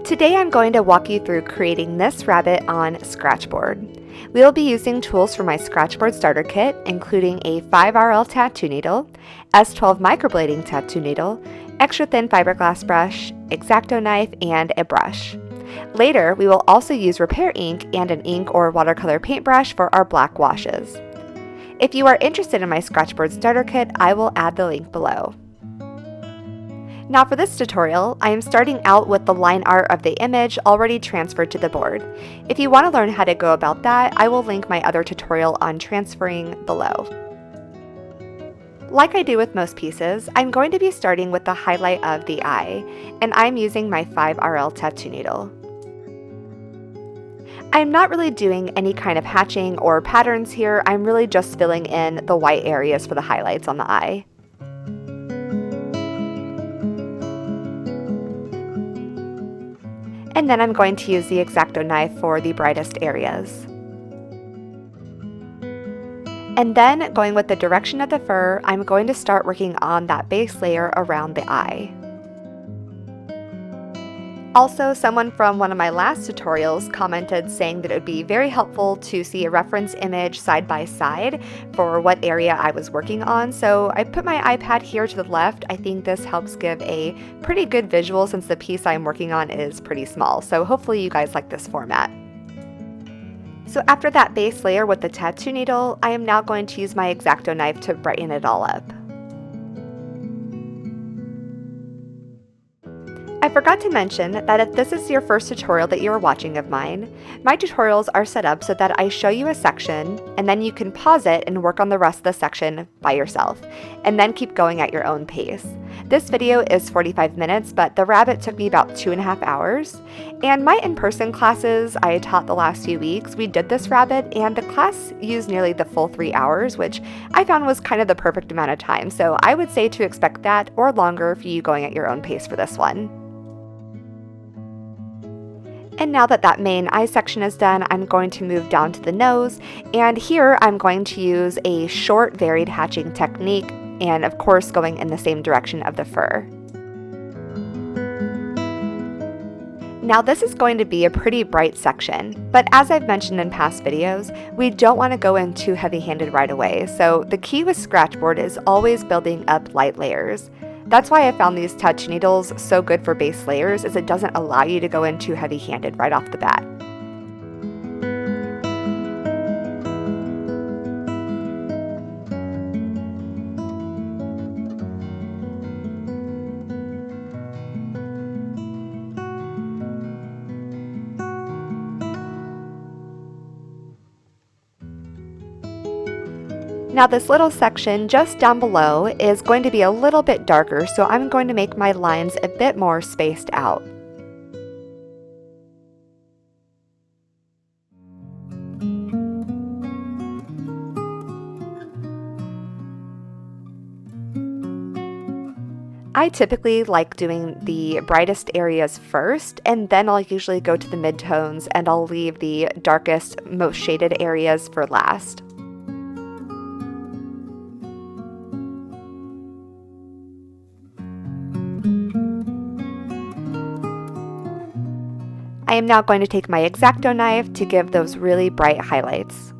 Today I'm going to walk you through creating this rabbit on Scratchboard. We will be using tools from my Scratchboard Starter Kit, including a 5RL tattoo needle, S12 microblading tattoo needle, extra thin fiberglass brush, X-Acto knife, and a brush. Later, we will also use repair ink and an ink or watercolor paintbrush for our black washes. If you are interested in my Scratchboard Starter Kit, I will add the link below. Now for this tutorial, I am starting out with the line art of the image already transferred to the board. If you want to learn how to go about that, I will link my other tutorial on transferring below. Like I do with most pieces, I'm going to be starting with the highlight of the eye, and I'm using my 5RL tattoo needle. I'm not really doing any kind of hatching or patterns here, I'm really just filling in the white areas for the highlights on the eye. And then I'm going to use the X-Acto knife for the brightest areas. And then, going with the direction of the fur, I'm going to start working on that base layer around the eye. Also, someone from one of my last tutorials commented saying that it would be very helpful to see a reference image side by side for what area I was working on, so I put my iPad here to the left. I think this helps give a pretty good visual since the piece I'm working on is pretty small, so hopefully you guys like this format. So after that base layer with the tattoo needle, I am now going to use my X-Acto knife to brighten it all up. I forgot to mention that if this is your first tutorial that you are watching of mine, my tutorials are set up so that I show you a section and then you can pause it and work on the rest of the section by yourself, and then keep going at your own pace. This video is 45 minutes, but the rabbit took me about 2.5 hours. And my in-person classes I taught the last few weeks, we did this rabbit and the class used nearly the full 3 hours, which I found was kind of the perfect amount of time. So I would say to expect that or longer for you going at your own pace for this one. And now that that main eye section is done, I'm going to move down to the nose, and here I'm going to use a short varied hatching technique, and of course going in the same direction of the fur. Now this is going to be a pretty bright section, but as I've mentioned in past videos, we don't want to go in too heavy-handed right away, so the key with Scratchboard is always building up light layers. That's why I found these touch needles so good for base layers, is it doesn't allow you to go in too heavy-handed right off the bat. Now this little section just down below is going to be a little bit darker, so I'm going to make my lines a bit more spaced out. I typically like doing the brightest areas first, and then I'll usually go to the midtones and I'll leave the darkest, most shaded areas for last. I am now going to take my X-Acto knife to give those really bright highlights.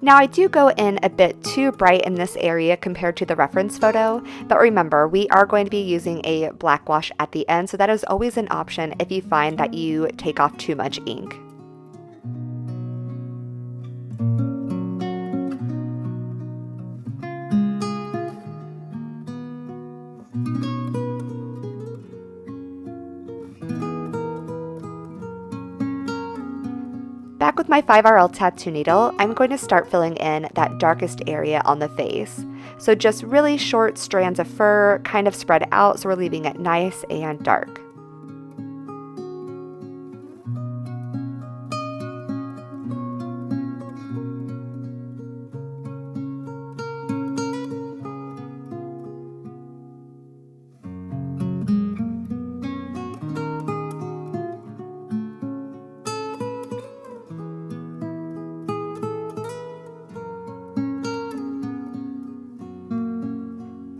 Now I do go in a bit too bright in this area compared to the reference photo, but remember, we are going to be using a black wash at the end, so that is always an option if you find that you take off too much ink. Back with my 5RL tattoo needle, I'm going to start filling in that darkest area on the face. So just really short strands of fur, kind of spread out, so we're leaving it nice and dark.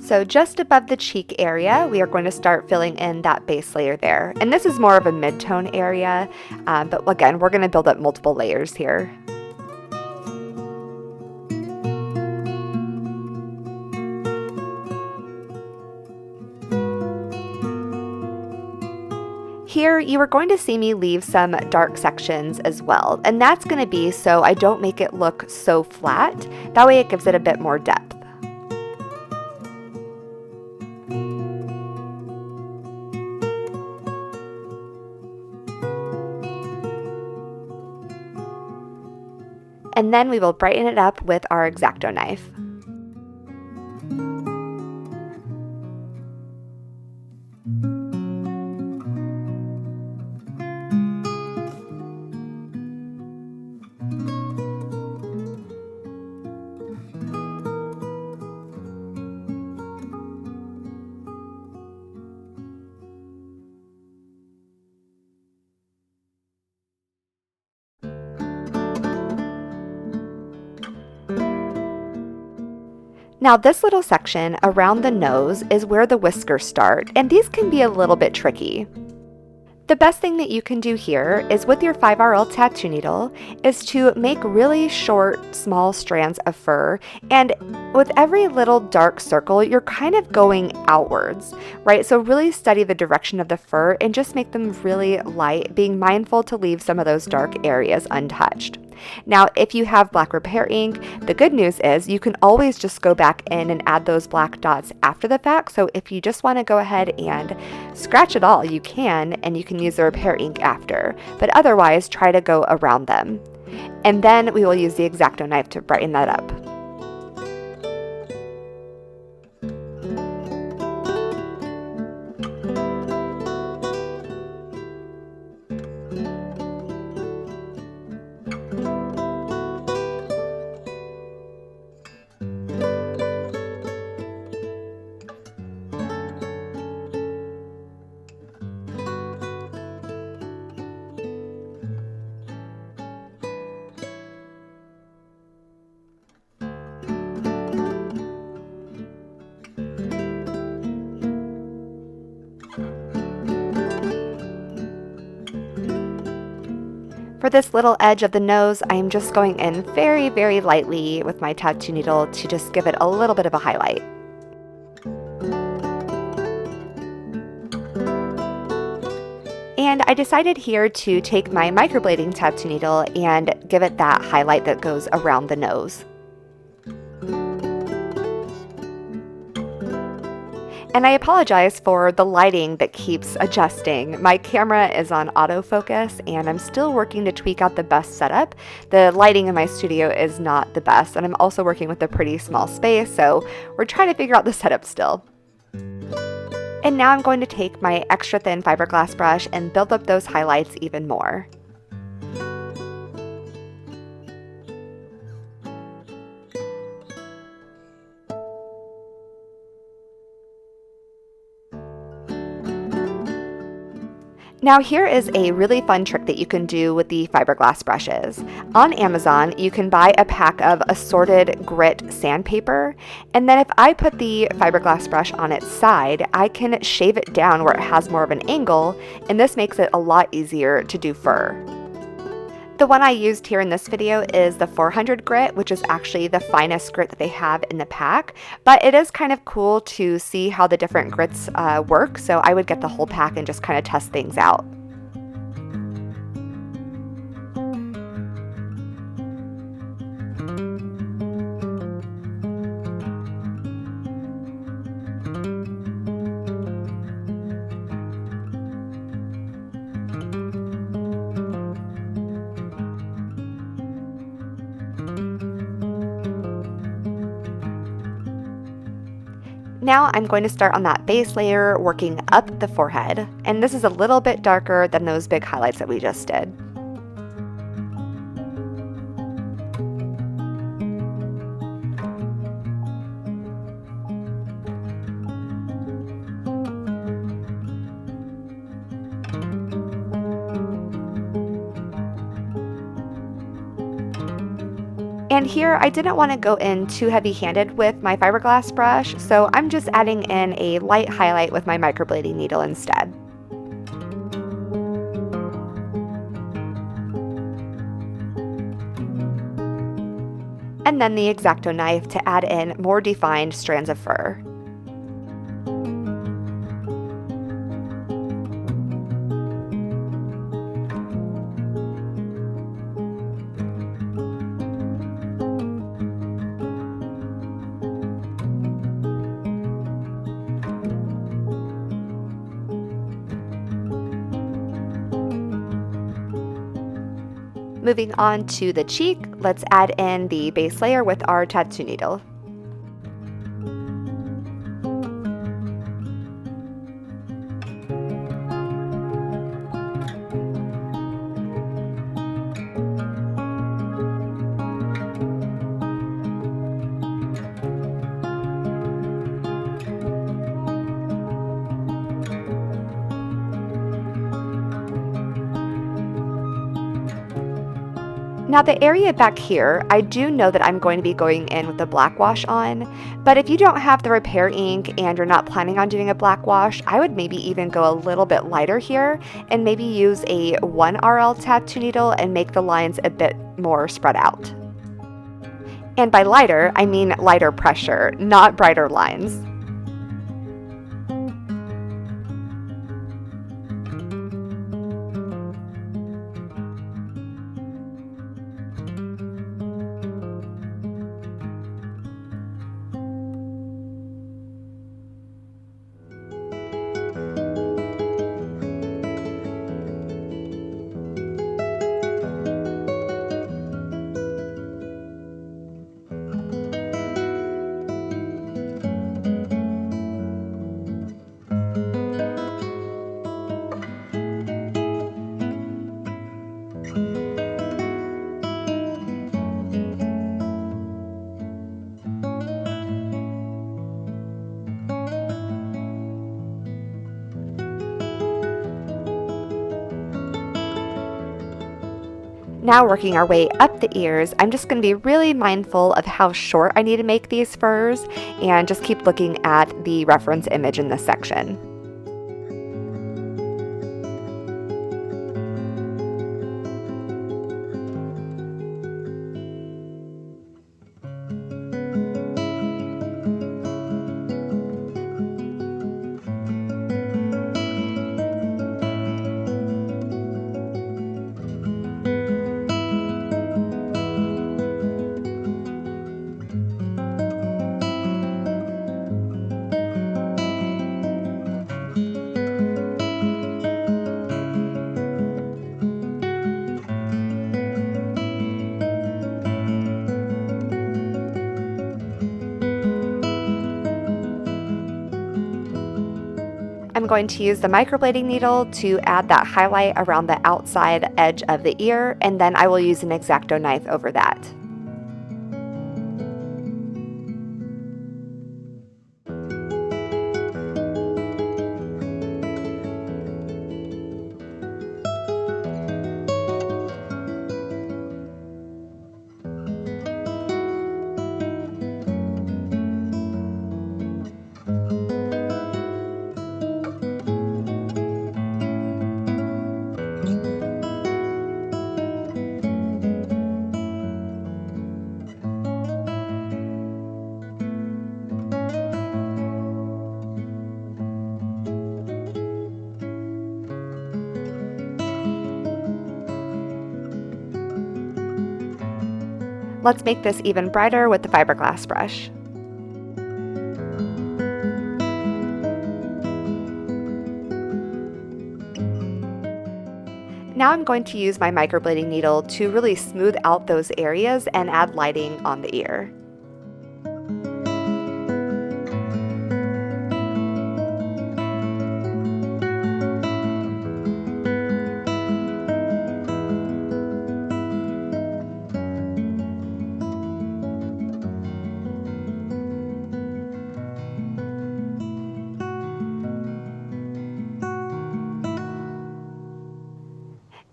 So just above the cheek area, we are going to start filling in that base layer there. And this is more of a mid-tone area, but again, we're going to build up multiple layers here. Here, you are going to see me leave some dark sections as well, and that's going to be so I don't make it look so flat. That way it gives it a bit more depth. And then we will brighten it up with our X-Acto knife. Now this little section around the nose is where the whiskers start, and these can be a little bit tricky. The best thing that you can do here is with your 5RL tattoo needle is to make really short, small strands of fur, and with every little dark circle, you're kind of going outwards, right? So really study the direction of the fur and just make them really light, being mindful to leave some of those dark areas untouched. Now, if you have black repair ink, the good news is you can always just go back in and add those black dots after the fact. So if you just want to go ahead and scratch it all, you can, and you can use the repair ink after. But otherwise, try to go around them. And then we will use the X-Acto knife to brighten that up. For this little edge of the nose, I am just going in very, very lightly with my tattoo needle to just give it a little bit of a highlight. And I decided here to take my microblading tattoo needle and give it that highlight that goes around the nose. And I apologize for the lighting that keeps adjusting. My camera is on autofocus and I'm still working to tweak out the best setup. The lighting in my studio is not the best, and I'm also working with a pretty small space, so we're trying to figure out the setup still. And now I'm going to take my extra thin fiberglass brush and build up those highlights even more. Now here is a really fun trick that you can do with the fiberglass brushes. On Amazon, you can buy a pack of assorted grit sandpaper, and then if I put the fiberglass brush on its side, I can shave it down where it has more of an angle, and this makes it a lot easier to do fur. The one I used here in this video is the 400 grit, which is actually the finest grit that they have in the pack, but it is kind of cool to see how the different grits work, so I would get the whole pack and just kind of test things out. Now I'm going to start on that base layer, working up the forehead, and this is a little bit darker than those big highlights that we just did. And here I didn't want to go in too heavy-handed with my fiberglass brush, so I'm just adding in a light highlight with my microblading needle instead. And then the X-Acto knife to add in more defined strands of fur. Moving on to the cheek, let's add in the base layer with our tattoo needle. Now the area back here, I do know that I'm going to be going in with the black wash on, but if you don't have the repair ink and you're not planning on doing a black wash, I would maybe even go a little bit lighter here and maybe use a 1RL tattoo needle and make the lines a bit more spread out. And by lighter, I mean lighter pressure, not brighter lines. Now working our way up the ears, I'm just going to be really mindful of how short I need to make these furs and just keep looking at the reference image in this section. I'm going to use the microblading needle to add that highlight around the outside edge of the ear, and then I will use an X-Acto knife over that. Let's make this even brighter with the fiberglass brush. Now I'm going to use my microblading needle to really smooth out those areas and add lighting on the ear.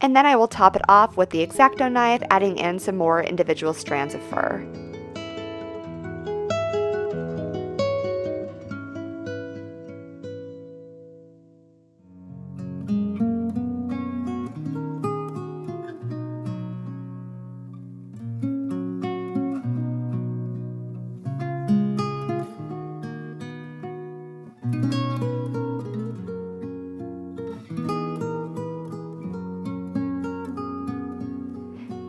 And then I will top it off with the X-Acto knife, adding in some more individual strands of fur.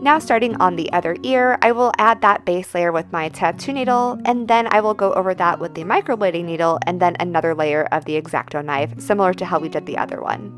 Now starting on the other ear, I will add that base layer with my tattoo needle, and then I will go over that with the microblading needle and then another layer of the X-Acto knife, similar to how we did the other one.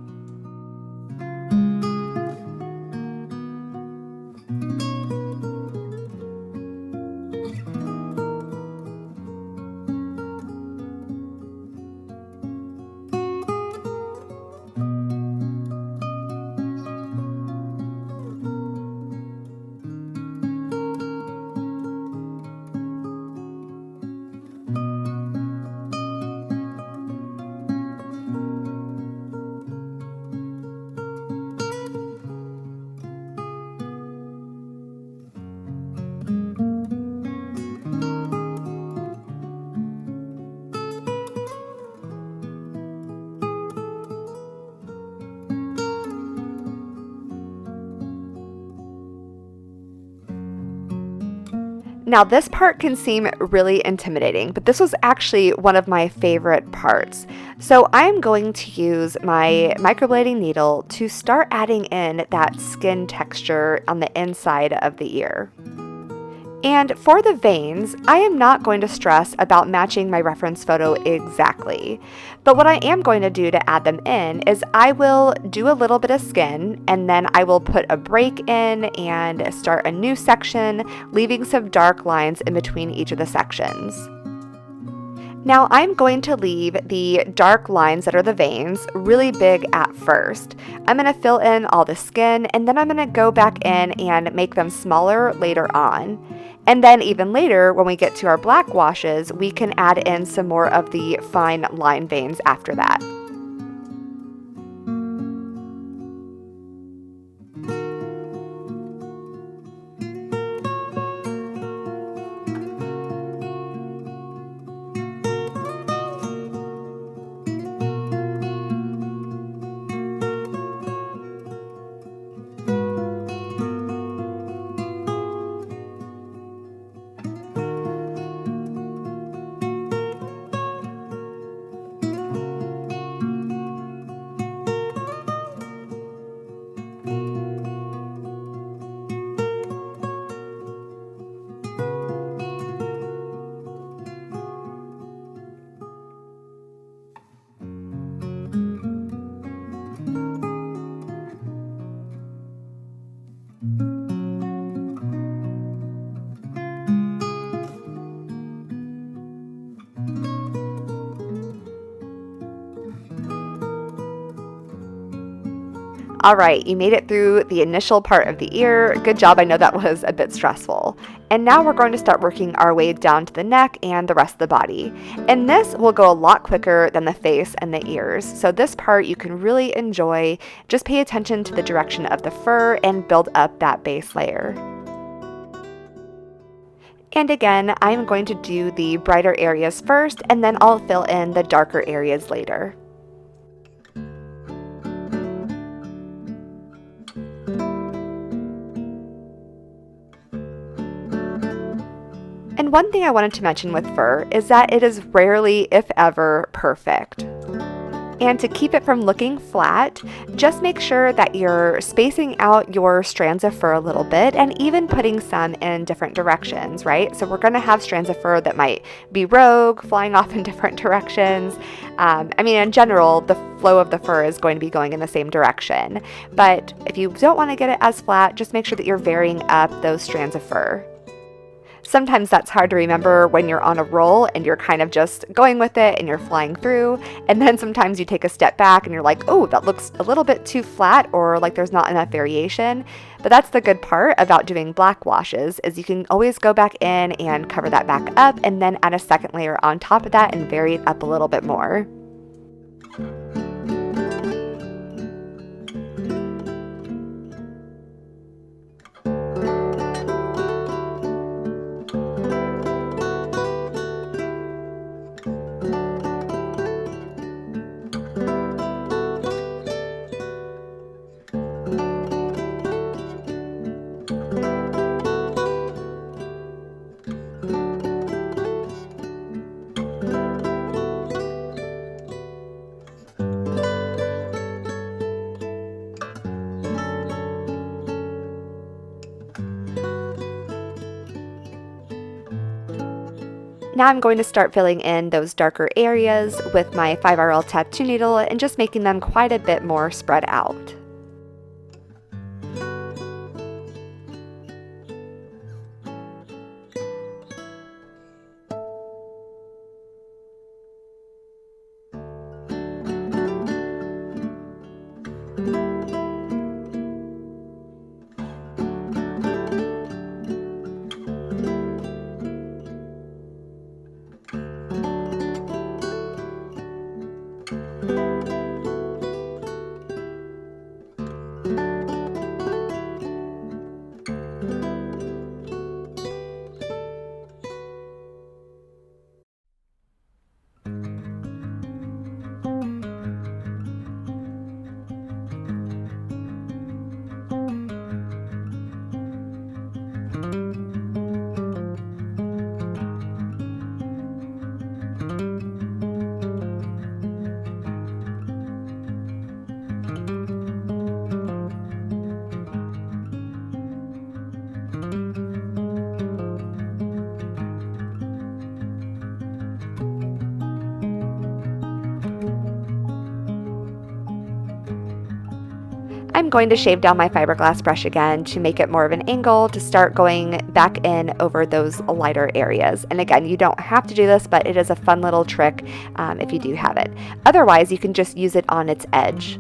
Now this part can seem really intimidating, but this was actually one of my favorite parts. So I'm going to use my microblading needle to start adding in that skin texture on the inside of the ear. And for the veins, I am not going to stress about matching my reference photo exactly. But what I am going to do to add them in is I will do a little bit of skin, and then I will put a break in and start a new section, leaving some dark lines in between each of the sections. Now I'm going to leave the dark lines that are the veins really big at first. I'm going to fill in all the skin, and then I'm going to go back in and make them smaller later on. And then even later, when we get to our black washes, we can add in some more of the fine line veins after that. All right, you made it through the initial part of the ear. Good job, I know that was a bit stressful. And now we're going to start working our way down to the neck and the rest of the body. And this will go a lot quicker than the face and the ears. So this part you can really enjoy. Just pay attention to the direction of the fur and build up that base layer. And again, I'm going to do the brighter areas first, and then I'll fill in the darker areas later. And one thing I wanted to mention with fur is that it is rarely, if ever, perfect. And to keep it from looking flat, just make sure that you're spacing out your strands of fur a little bit and even putting some in different directions, right? So we're going to have strands of fur that might be rogue, flying off in different directions. In general, the flow of the fur is going to be going in the same direction. But if you don't want to get it as flat, just make sure that you're varying up those strands of fur. Sometimes that's hard to remember when you're on a roll and you're kind of just going with it and you're flying through. And then sometimes you take a step back and you're like, oh, that looks a little bit too flat, or like there's not enough variation. But that's the good part about doing black washes, is you can always go back in and cover that back up and then add a second layer on top of that and vary it up a little bit more. Now I'm going to start filling in those darker areas with my 5RL tattoo needle and just making them quite a bit more spread out. I'm going to shave down my fiberglass brush again to make it more of an angle to start going back in over those lighter areas. And again, you don't have to do this, but it is a fun little trick if you do have it. Otherwise, you can just use it on its edge.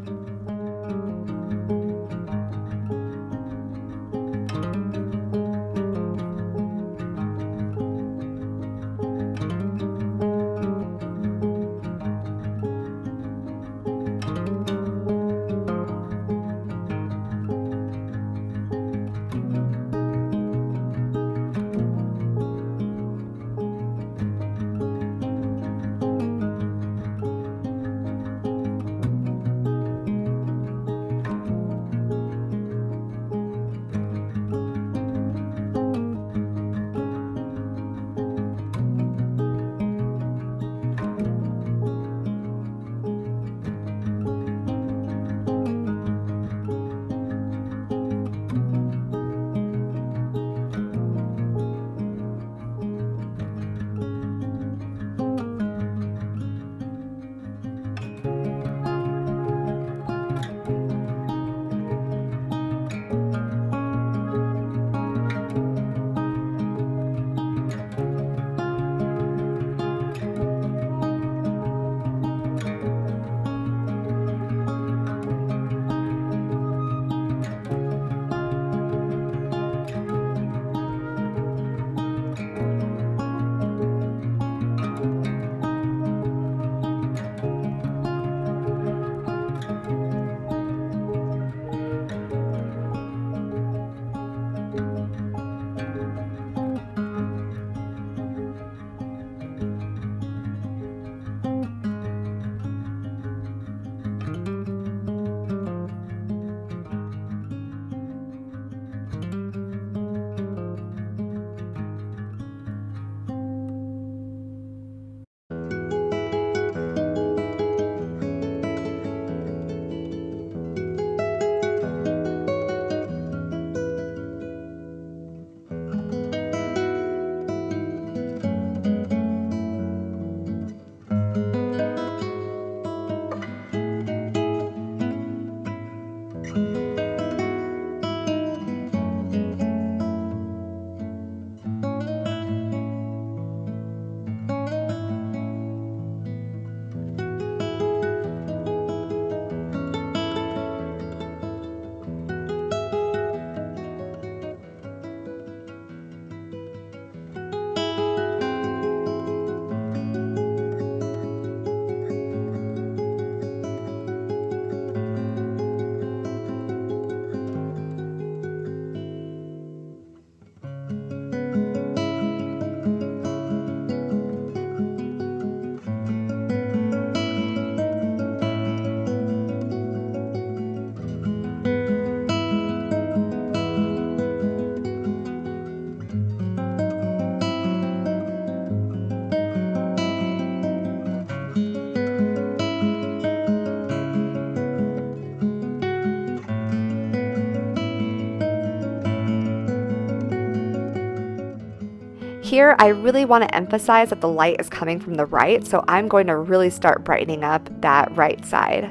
Here, I really want to emphasize that the light is coming from the right, so I'm going to really start brightening up that right side.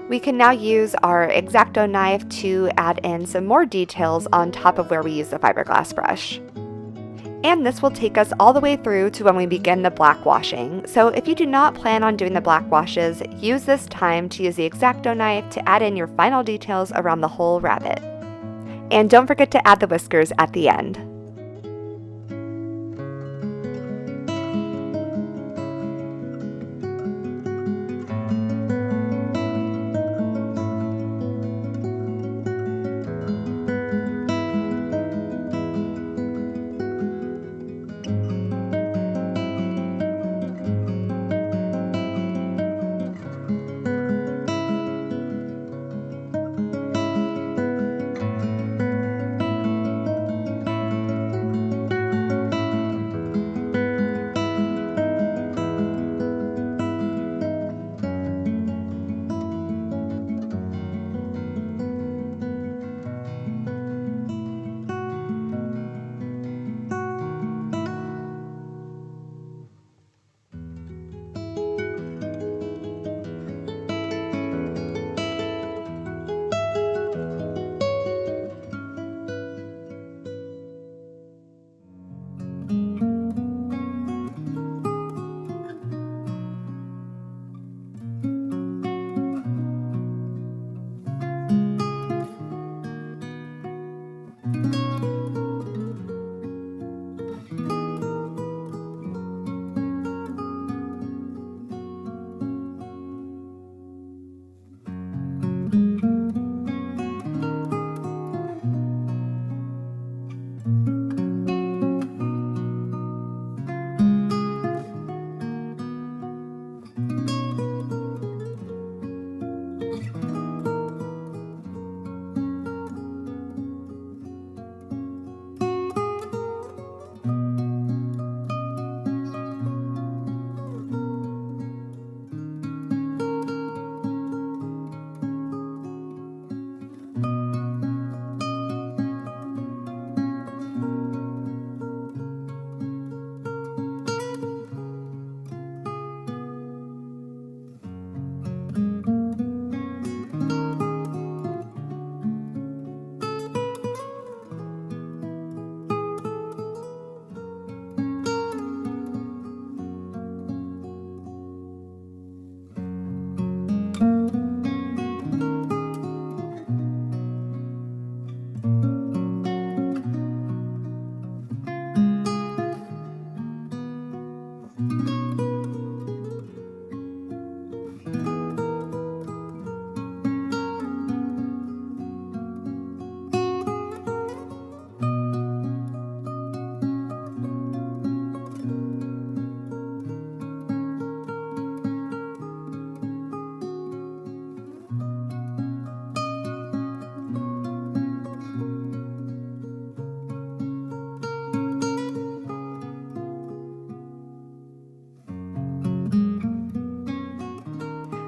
We can now use our X-Acto knife to add in some more details on top of where we use the fiberglass brush. And this will take us all the way through to when we begin the black washing. So if you do not plan on doing the black washes, use this time to use the X-Acto knife to add in your final details around the whole rabbit. And don't forget to add the whiskers at the end.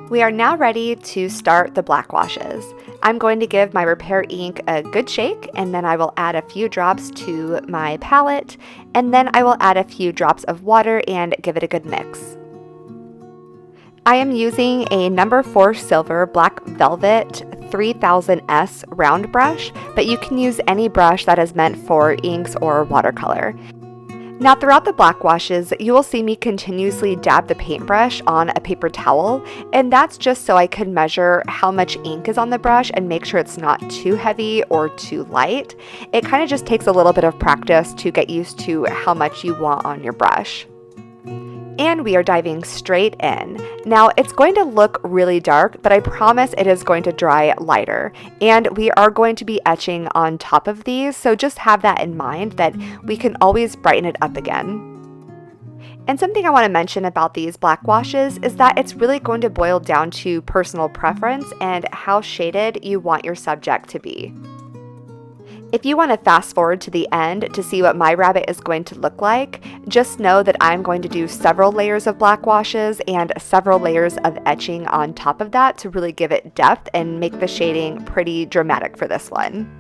We are now ready to start the black washes. I'm going to give my repair ink a good shake, and then I will add a few drops to my palette, and then I will add a few drops of water and give it a good mix. I am using a number 4 silver black velvet 3000S round brush, but you can use any brush that is meant for inks or watercolor. Now throughout the black washes, you will see me continuously dab the paintbrush on a paper towel, and that's just so I can measure how much ink is on the brush and make sure it's not too heavy or too light. It kind of just takes a little bit of practice to get used to how much you want on your brush. And we are diving straight in. Now it's going to look really dark, but I promise it is going to dry lighter. And we are going to be etching on top of these, so just have that in mind that we can always brighten it up again. And something I want to mention about these black washes is that it's really going to boil down to personal preference and how shaded you want your subject to be. If you want to fast forward to the end to see what my rabbit is going to look like, just know that I'm going to do several layers of black washes and several layers of etching on top of that to really give it depth and make the shading pretty dramatic for this one.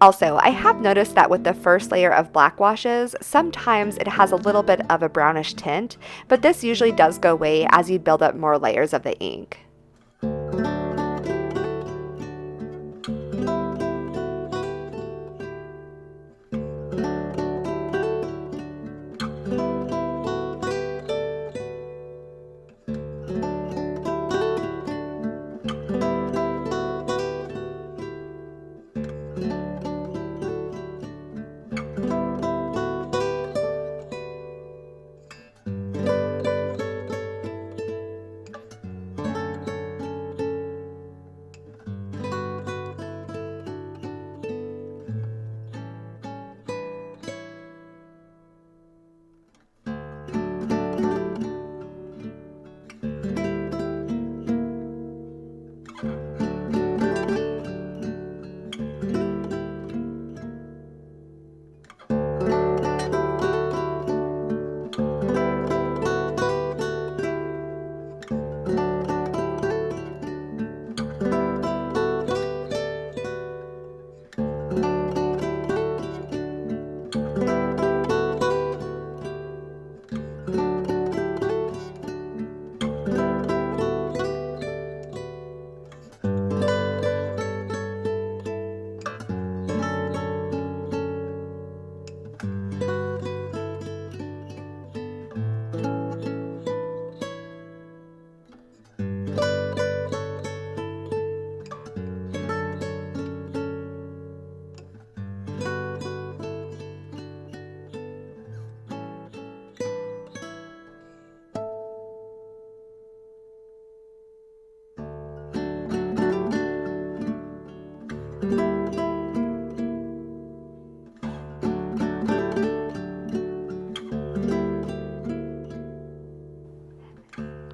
Also, I have noticed that with the first layer of black washes, sometimes it has a little bit of a brownish tint, but this usually does go away as you build up more layers of the ink.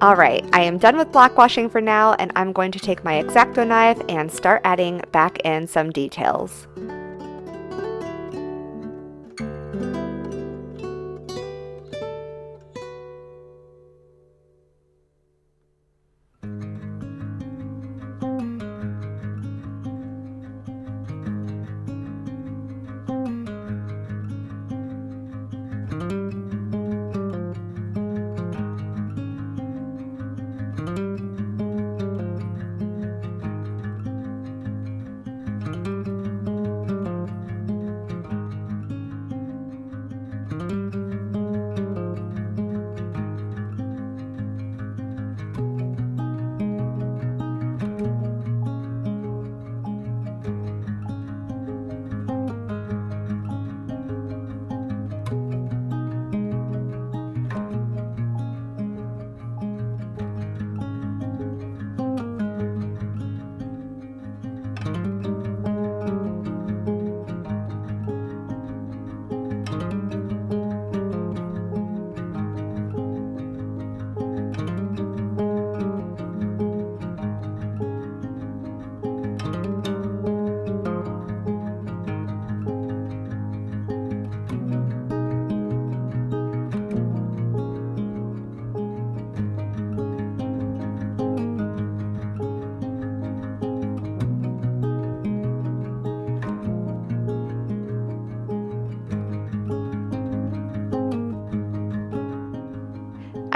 Alright, I am done with black washing for now, and I'm going to take my X-Acto knife and start adding back in some details.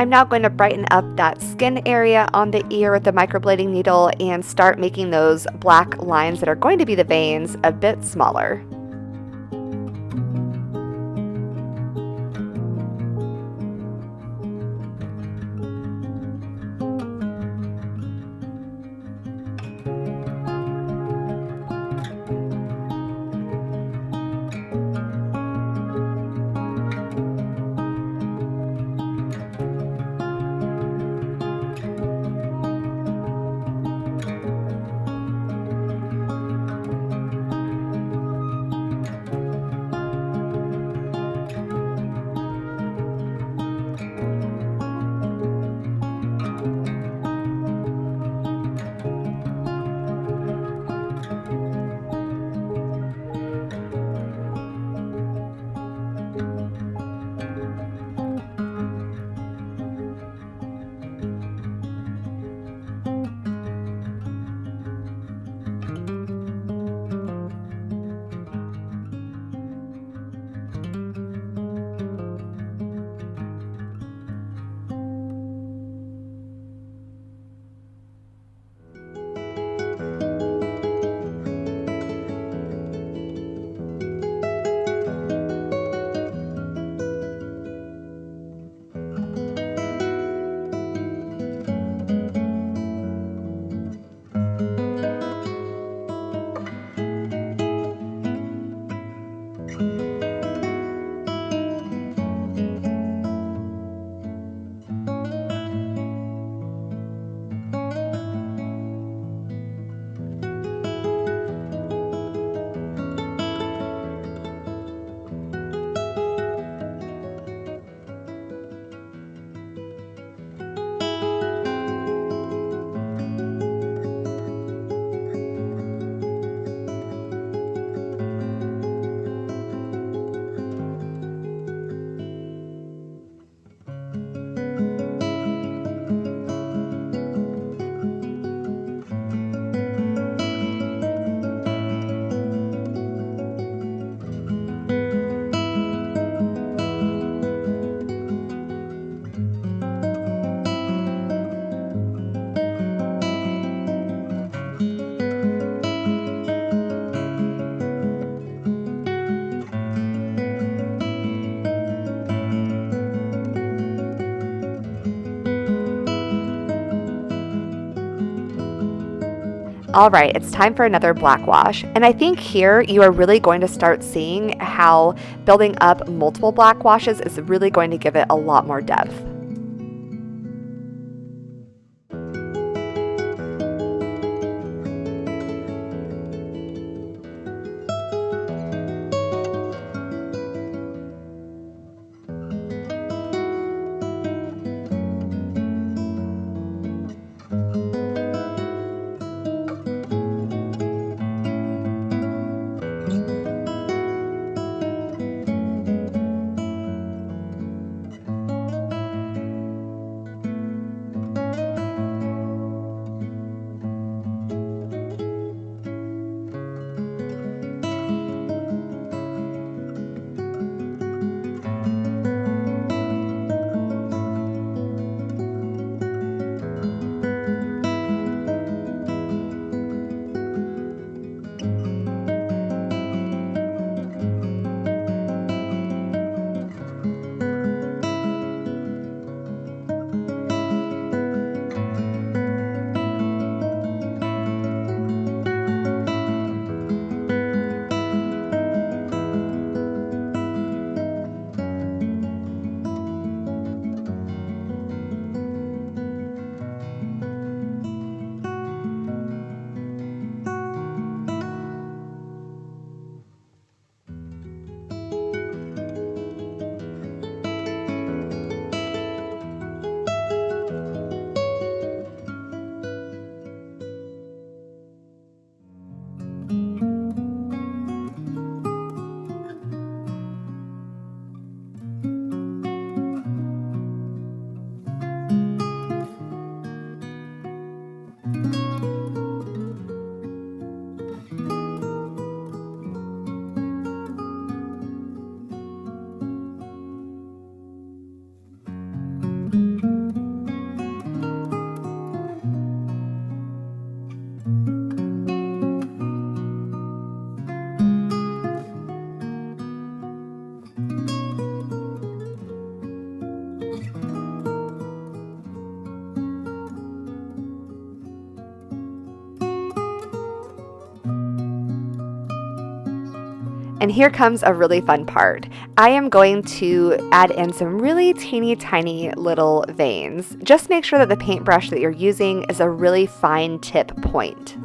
I'm now going to brighten up that skin area on the ear with the microblading needle and start making those black lines that are going to be the veins a bit smaller. All right, it's time for another black wash. And I think here you are really going to start seeing how building up multiple black washes is really going to give it a lot more depth. And here comes a really fun part. I am going to add in some really teeny tiny little veins. Just make sure that the paintbrush that you're using is a really fine tip point.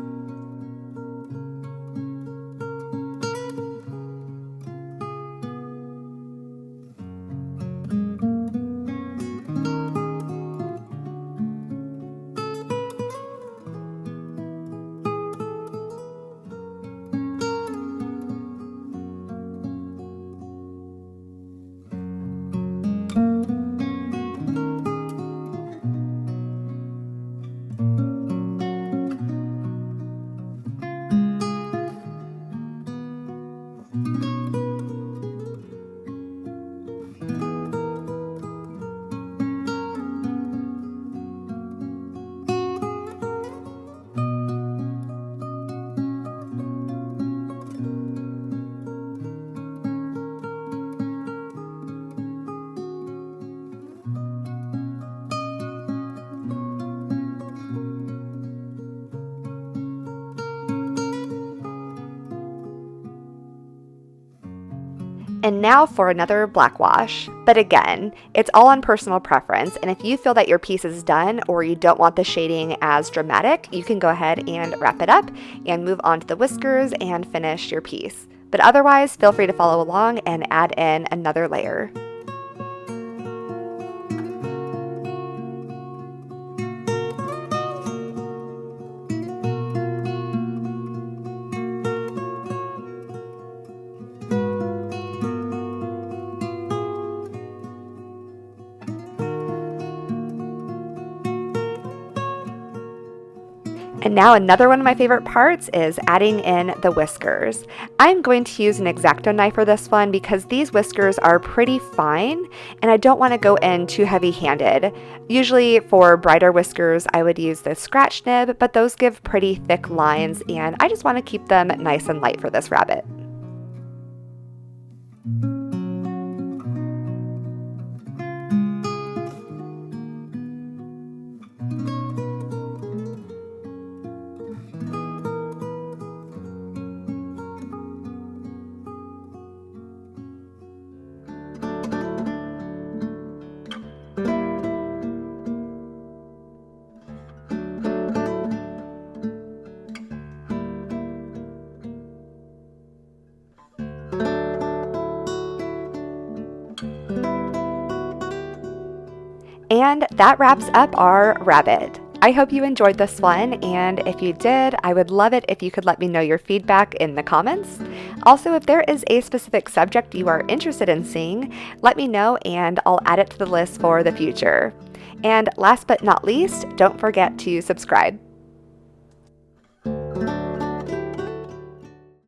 And now for another black wash. But again, it's all on personal preference, and if you feel that your piece is done or you don't want the shading as dramatic, you can go ahead and wrap it up and move on to the whiskers and finish your piece. But otherwise, feel free to follow along and add in another layer. And now another one of my favorite parts is adding in the whiskers. I'm going to use an X-Acto knife for this one because these whiskers are pretty fine and I don't want to go in too heavy-handed. Usually for brighter whiskers I would use the scratch nib, but those give pretty thick lines and I just want to keep them nice and light for this rabbit. And that wraps up our rabbit. I hope you enjoyed this one, and if you did, I would love it if you could let me know your feedback in the comments. Also, if there is a specific subject you are interested in seeing, let me know and I'll add it to the list for the future. And last but not least, don't forget to subscribe.